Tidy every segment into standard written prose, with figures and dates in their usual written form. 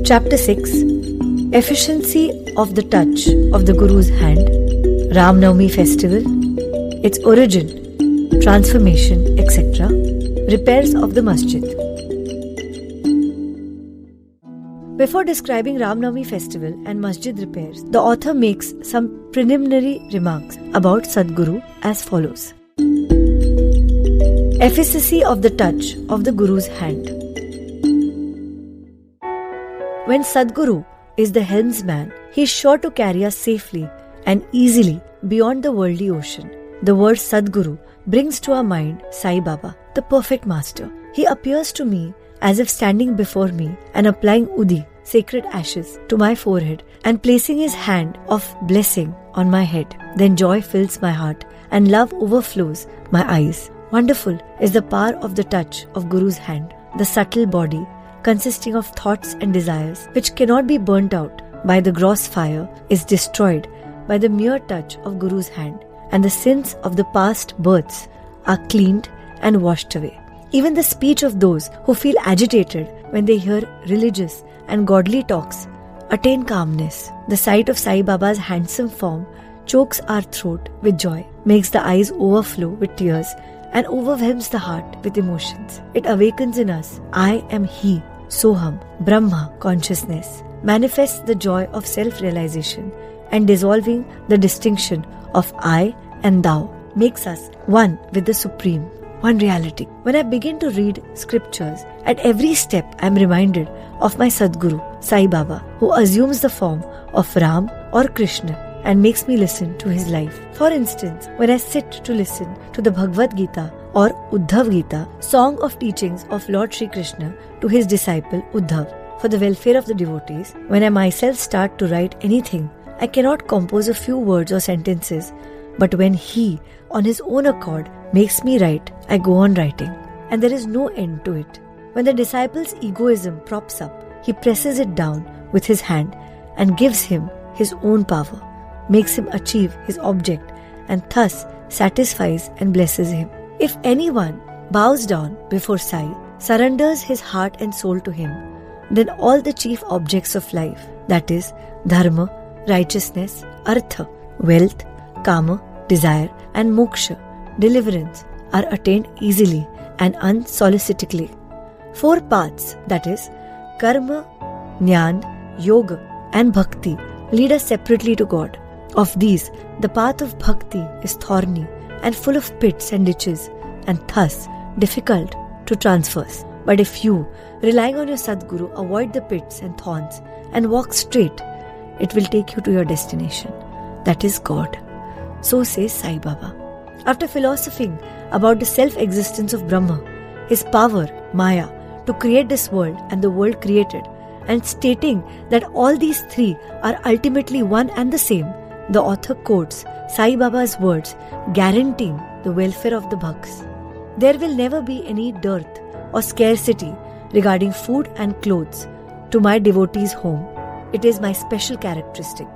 Chapter 6. Efficiency of the touch of the Guru's hand, RamNavami festival, its origin, transformation, etc., repairs of the Masjid. Before describing RamNavami festival and Masjid repairs, the author makes some preliminary remarks about Sadguru as follows. Efficacy of the touch of the Guru's hand. When Sadguru is the helmsman, he is sure to carry us safely and easily beyond the worldly ocean. The word Sadguru brings to our mind Saibaba, the perfect master. He appears to me as if standing before me and applying Udi, sacred ashes, to my forehead and placing his hand of blessing on my head. Then joy fills my heart and love overflows my eyes. Wonderful is the power of the touch of Guru's hand, the subtle body consisting of thoughts and desires which cannot be burnt out by the gross fire is destroyed by the mere touch of Guru's hand, and the sins of the past births are cleaned and washed away. Even the speech of those who feel agitated when they hear religious and godly talks attain calmness. The sight of Sai Baba's handsome form chokes our throat with joy, makes the eyes overflow with tears, and overwhelms the heart with emotions. It awakens in us, I am He, Soham, Brahma consciousness, manifests the joy of self-realization and dissolving the distinction of I and Thou, makes us one with the Supreme, one reality. When I begin to read scriptures, at every step I am reminded of my Sadguru, Sai Baba, who assumes the form of Ram or Krishna and makes me listen to his life. For instance, when I sit to listen to the Bhagavad Gita or Uddhav Gita, song of teachings of Lord Shri Krishna to his disciple Uddhav, for the welfare of the devotees, when I myself start to write anything, I cannot compose a few words or sentences, but when he, on his own accord, makes me write, I go on writing, and there is no end to it. When the disciple's egoism props up, he presses it down with his hand and gives him his own power, makes him achieve his object, and thus satisfies and blesses him. If anyone bows down before Sai, surrenders his heart and soul to him, then all the chief objects of life, that is, dharma, righteousness, artha, wealth, kama, desire, and moksha, deliverance, are attained easily and unsolicitingly. 4 paths, that is, karma, jnana, yoga, and bhakti, lead us separately to God. Of these, the path of bhakti is thorny and full of pits and ditches, and thus difficult to traverse. But if you, relying on your Sadguru, avoid the pits and thorns and walk straight, it will take you to your destination, that is God. So says Sai Baba. After philosophing about the self-existence of Brahma, his power, Maya, to create this world and the world created, and stating that all these three are ultimately one and the same, the author quotes Sai Baba's words guaranteeing the welfare of the bhaks. There will never be any dearth or scarcity regarding food and clothes to my devotee's home. It is my special characteristic.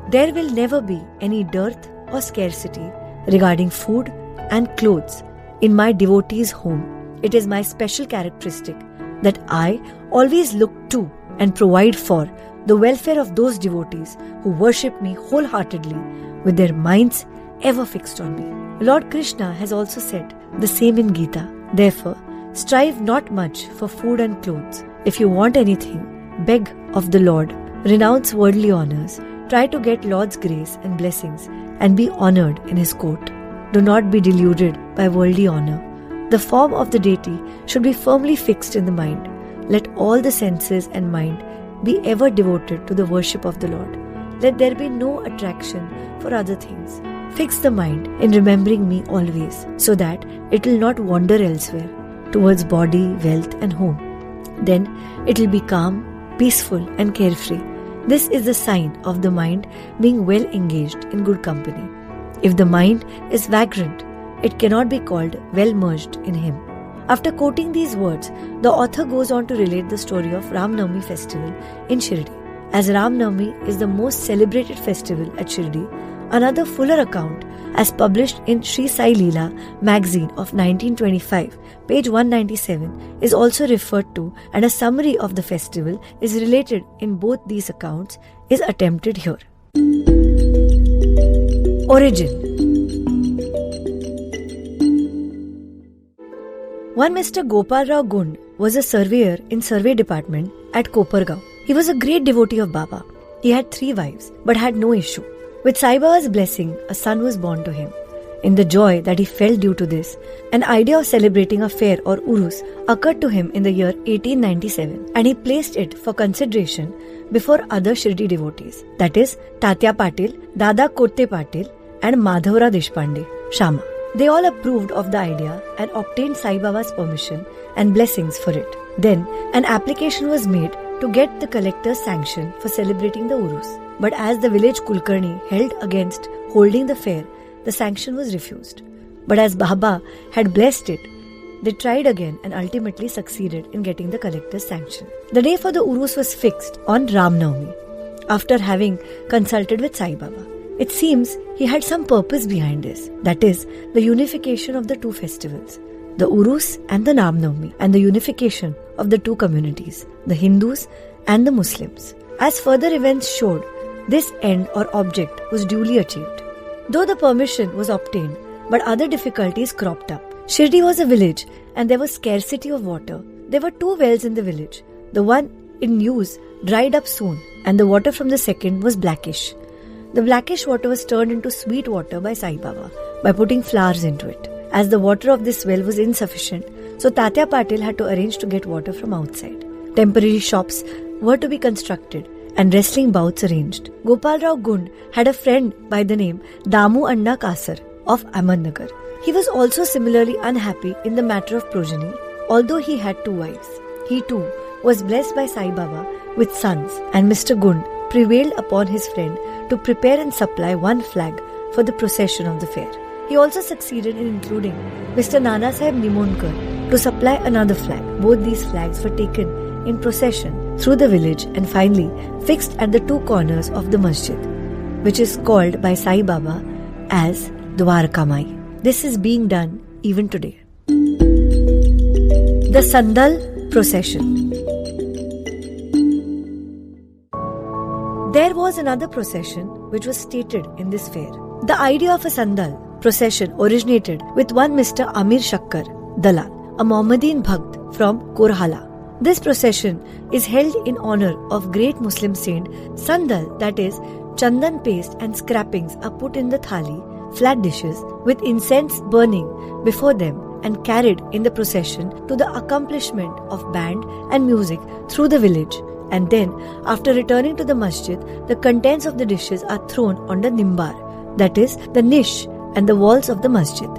There will never be any dearth or scarcity regarding food and clothes in my devotee's home. It is my special characteristic that I always look to and provide for the welfare of those devotees who worship me wholeheartedly with their minds ever fixed on me. Lord Krishna has also said the same in Gita. Therefore, strive not much for food and clothes. If you want anything, beg of the Lord, renounce worldly honors, try to get Lord's grace and blessings, and be honored in His court. Do not be deluded by worldly honor. The form of the deity should be firmly fixed in the mind. Let all the senses and mind be ever devoted to the worship of the Lord. Let there be no attraction for other things. Fix the mind in remembering me always, so that it will not wander elsewhere towards body, wealth, and home. Then it will be calm, peaceful, and carefree. This is the sign of the mind being well engaged in good company. If the mind is vagrant, it cannot be called well merged in Him. After quoting these words, the author goes on to relate the story of RamNavami festival in Shirdi. As RamNavami is the most celebrated festival at Shirdi, Another fuller account, as published in Shri Sai Leela magazine of 1925, page 197, is also referred to, and a summary of the festival is related in both these accounts is attempted here. Origin. One Mr. Gopal Rao Gund was a surveyor in survey department at Kopargaon. He was a great devotee of Baba. He had 3 wives but had no issue. With Sai Baba's blessing, a son was born to him. In the joy that he felt due to this, an idea of celebrating a fair or urus occurred to him in the year 1897, and he placed it for consideration before other Shirdi devotees, that is, Tatya Patil, Dada Kotte Patil and Madhavra Deshpande, Shama. They all approved of the idea and obtained Sai Baba's permission and blessings for it. Then, an application was made to get the collector's sanction for celebrating the urus. But as the village Kulkarni held against holding the fair, the sanction was refused. But as Baba had blessed it, they tried again and ultimately succeeded in getting the collector's sanction. The day for the urus was fixed on RamNavami, after having consulted with Sai Baba. It seems he had some purpose behind this, that is, the unification of the 2 festivals, the urus and the RamNavami, and the unification of the 2 communities, the Hindus and the Muslims. As further events showed, this end or object was duly achieved. Though the permission was obtained, but other difficulties cropped up. Shirdi was a village and there was scarcity of water. There were 2 wells in the village. The one in use dried up soon and the water from the second was blackish. The blackish water was turned into sweet water by Sai Baba by putting flowers into it. As the water of this well was insufficient, so Tatya Patil had to arrange to get water from outside. Temporary shops were to be constructed and wrestling bouts arranged. Gopal Rao Gund had a friend by the name Damu Anna Kasar of Ahmednagar. He was also similarly unhappy in the matter of progeny, although he had 2 wives. He too was blessed by Sai Baba with sons, and Mr. Gund prevailed upon his friend to prepare and supply 1 flag for the procession of the fair. He also succeeded in including Mr. Nana Sahib Nimonkar to supply another flag. Both these flags were taken in procession through the village and finally fixed at the 2 corners of the Masjid, which is called by Sai Baba as Dwarkamai. This is being done even today. The Sandal Procession. There was another procession which was stated in this fair. The idea of a Sandal procession originated with one Mr. Amir Shakkar Dalal, a Mohammedan Bhakt from Korhala. This procession is held in honor of great Muslim saint. Sandal, that is, chandan paste and scrapings are put in the thali, flat dishes, with incense burning before them and carried in the procession to the accompaniment of band and music through the village. And then, after returning to the masjid, the contents of the dishes are thrown on the nimbar, that is, the niche and the walls of the masjid.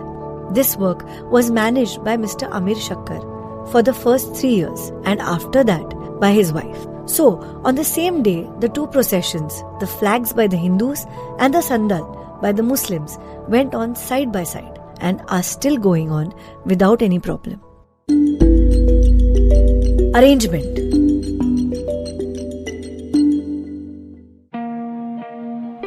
This work was managed by Mr. Amir Shakkar for the first 3 years, and after that by his wife. So, on the same day, the 2 processions, the flags by the Hindus and the Sandal by the Muslims, went on side by side and are still going on without any problem. Arrangement.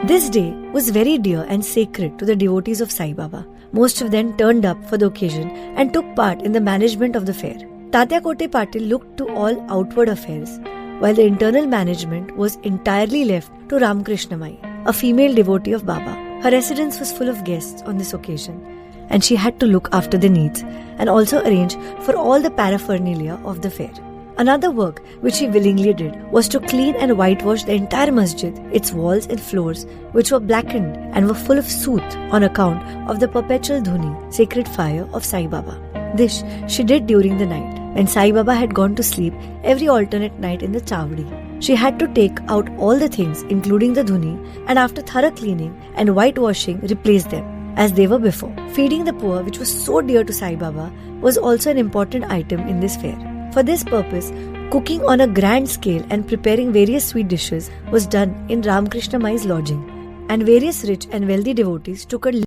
This day was very dear and sacred to the devotees of Sai Baba. Most of them turned up for the occasion and took part in the management of the fair. Tatya Kotte Patil looked to all outward affairs, while the internal management was entirely left to Ramkrishnamai, a female devotee of Baba. Her residence was full of guests on this occasion, and she had to look after the needs and also arrange for all the paraphernalia of the fair. Another work which he willingly did was to clean and whitewash the entire masjid, its walls and floors, which were blackened and were full of soot on account of the perpetual dhuni, sacred fire of Sai Baba. This she did during the night, when Sai Baba had gone to sleep every alternate night in the chawdi. She had to take out all the things, including the dhuni, and after thorough cleaning and whitewashing, replace them as they were before. Feeding the poor, which was so dear to Sai Baba, was also an important item in this fair. For this purpose, cooking on a grand scale and preparing various sweet dishes was done in Ramkrishnamai's lodging, and various rich and wealthy devotees took a